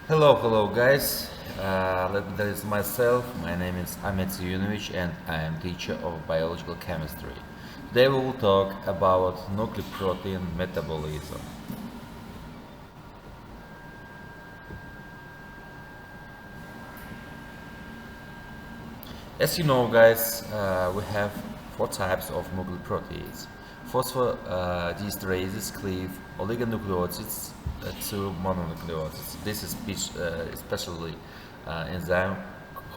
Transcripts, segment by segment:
Hello guys. Let me introduce myself. My name is Ahmet Yunovich and I am teacher of biological chemistry. Today we will talk about nucleoprotein metabolism. As you know guys, we have four types of nucleoproteins. Phosphodiesterases cleave oligonucleotides to mononucleotides. This is especially enzyme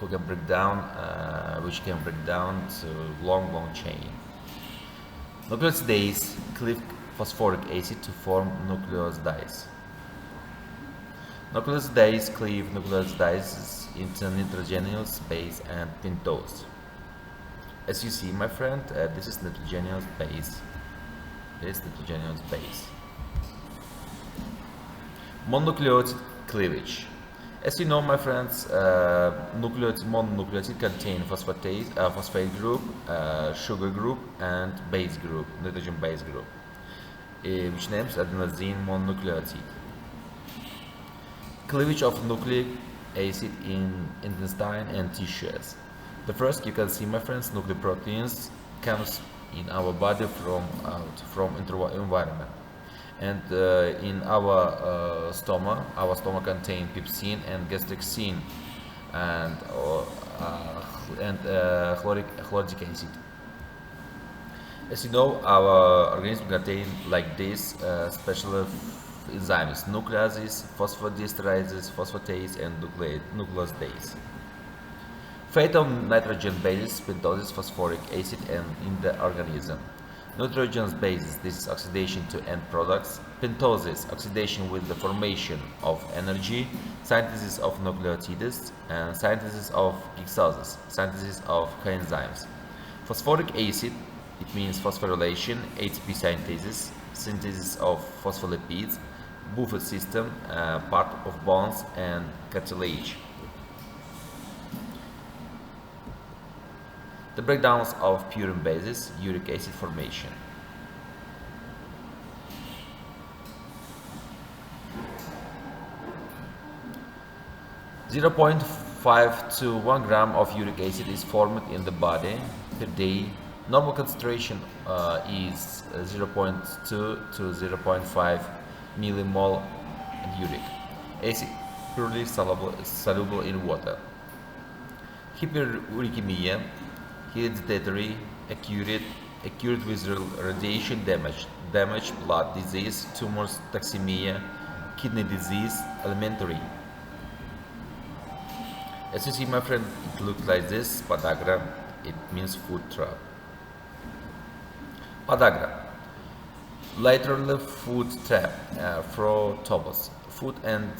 which can break down to long chain. Nucleotides cleave phosphoric acid to form nucleosides. Nucleosides cleave nucleosides into nitrogenous base and pentose. As you see, my friend, this is nitrogenous base. Mononucleotide cleavage. As you know, my friends, mononucleotide contain phosphate group, sugar group, and base group, nitrogen base group, which names adenosine mononucleotide. Cleavage of nucleic acid in intestine and tissues. The first you can see, my friends, nucleoproteins comes in our body from environment, and in our stomach contain pepsin and gastrexin and chloric acid. As you know, our organism contain like this special enzymes: nucleases, phosphodiesterases, phosphatase, and nucleosides. Fate of nitrogen bases, pentoses, phosphoric acid, and in the organism. Nitrogen bases, this is oxidation to end products. Pentoses, oxidation with the formation of energy. Synthesis of nucleotides, and synthesis of pyxoses, synthesis of coenzymes. Phosphoric acid, it means phosphorylation, ATP synthesis of phospholipids, buffer system, part of bonds and cartilage. The breakdowns of purine bases, uric acid formation. (0.5 to 1 gram of uric acid is formed in the body per day. Normal concentration is 0.2 to 0.5 millimole uric acid, purely soluble in water. Hyperuricemia, hereditary, acute with radiation damage, blood disease, tumors, toxemia, kidney disease, alimentary. As you see, my friend, it looks like this. Podagra, it means food trap. Podagra, literally food trap, photobos, food and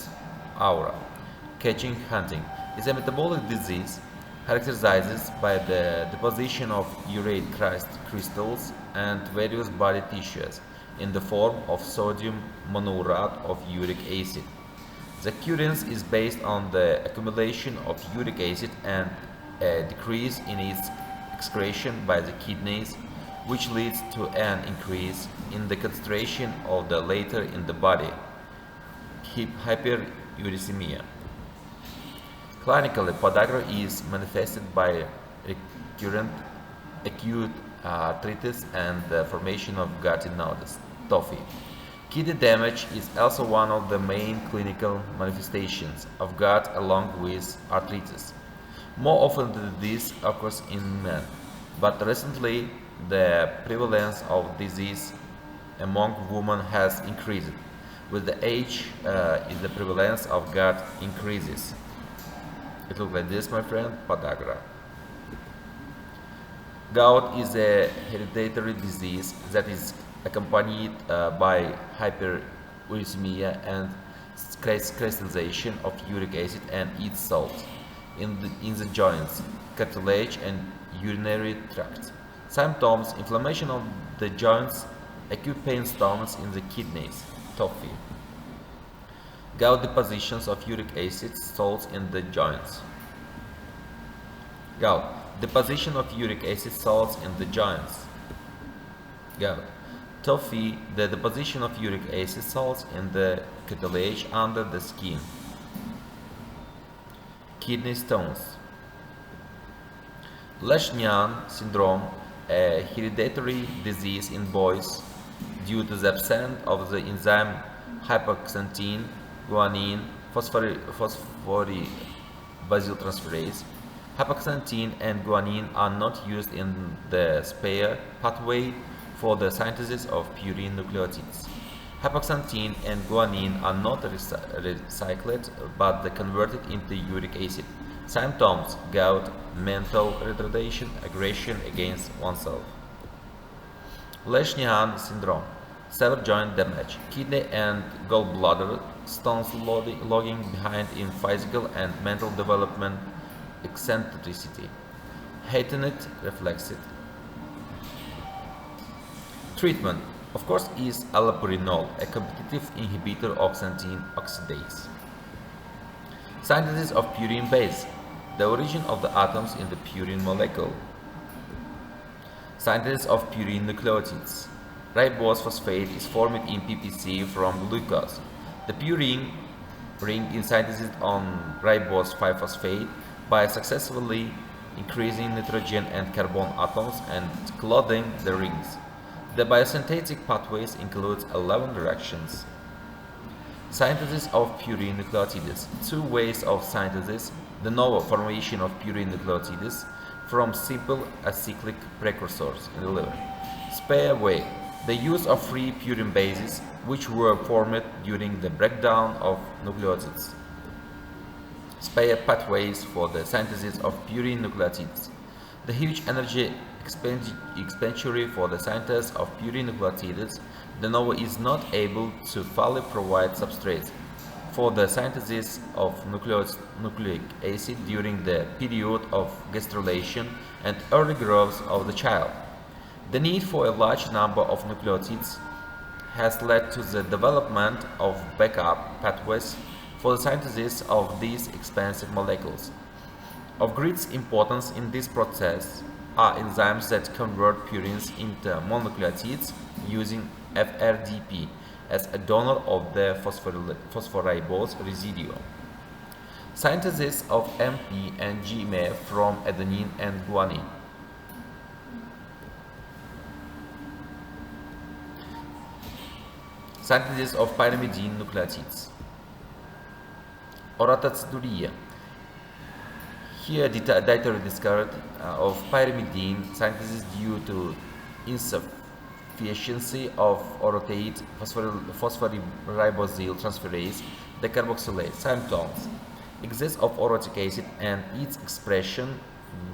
aura, catching, hunting, is a metabolic disease characterized by the deposition of urate crystals and various body tissues in the form of sodium monourate of uric acid. The occurrence is based on the accumulation of uric acid and a decrease in its excretion by the kidneys, which leads to an increase in the concentration of the latter in the body, hyperuricemia. Clinically, podagra is manifested by recurrent acute arthritis and the formation of gouty nodes, TOFI. Kidney damage is also one of the main clinical manifestations of gout along with arthritis. More often than this occurs in men, but recently the prevalence of disease among women has increased. With the age, the prevalence of gout increases. It looks like this, my friend, podagra. Gout is a hereditary disease that is accompanied by hyperuricemia and crystallization of uric acid and its salt in the joints, cartilage, and urinary tract. Symptoms: inflammation of the joints, acute pain, stones in the kidneys, TOFI. Gout, depositions of uric acid salts in the joints. Gout, deposition of uric acid salts in the joints. Gout. TOFI, the deposition of uric acid salts in the cartilage under the skin. Kidney stones. Leishman syndrome, a hereditary disease in boys due to the absence of the enzyme hypoxanthine guanine phosphorybasyltransferase. Hypoxanthine and guanine are not used in the SPEAR pathway for the synthesis of purine nucleotides. Hypoxanthine and guanine are not recycled but converted into uric acid. Symptoms: gout, mental retardation, aggression against oneself. Leishman syndrome, severe joint damage, kidney and gallbladder stones logging behind in physical and mental development, eccentricity, heightened reflexity. Treatment, of course, is allopurinol, a competitive inhibitor of xanthine oxidase. Synthesis of purine base, the origin of the atoms in the purine molecule. Synthesis of purine nucleotides. Ribose phosphate is formed in PPC from glucose. The purine ring is synthesized on ribose 5-phosphate by successfully increasing nitrogen and carbon atoms and clothing the rings. The biosynthetic pathways include 11 reactions. Synthesis of purine nucleotides. Two ways of synthesis: de novo formation of purine nucleotides from simple acyclic precursors in the liver. SPEAR way, the use of free purine bases which were formed during the breakdown of nucleotides. SPEAR pathways for the synthesis of purine nucleotides. The huge energy expenditure for the synthesis of purine nucleotides, de novo is not able to fully provide substrates for the synthesis of nucleic acid during the period of gastrulation and early growth of the child. The need for a large number of nucleotides has led to the development of backup pathways for the synthesis of these expensive molecules. Of great importance in this process are enzymes that convert purines into mononucleotides using FRDP as a donor of the phosphorybose residue. Synthesis of MP and GMA from adenine and guanine. Synthesis of pyrimidine nucleotides. Oratoaciduria. Here, dietary discard of pyrimidine synthesis due to insufficiency of orotate phosphoribosyl transferase decarboxylase. Symptoms: excess of orotic acid and its expression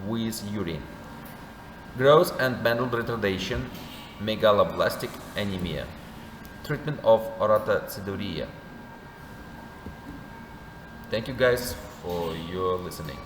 with urine, growth and mental retardation, megaloblastic anemia. Treatment of oratoaciduria. Thank you guys for your listening.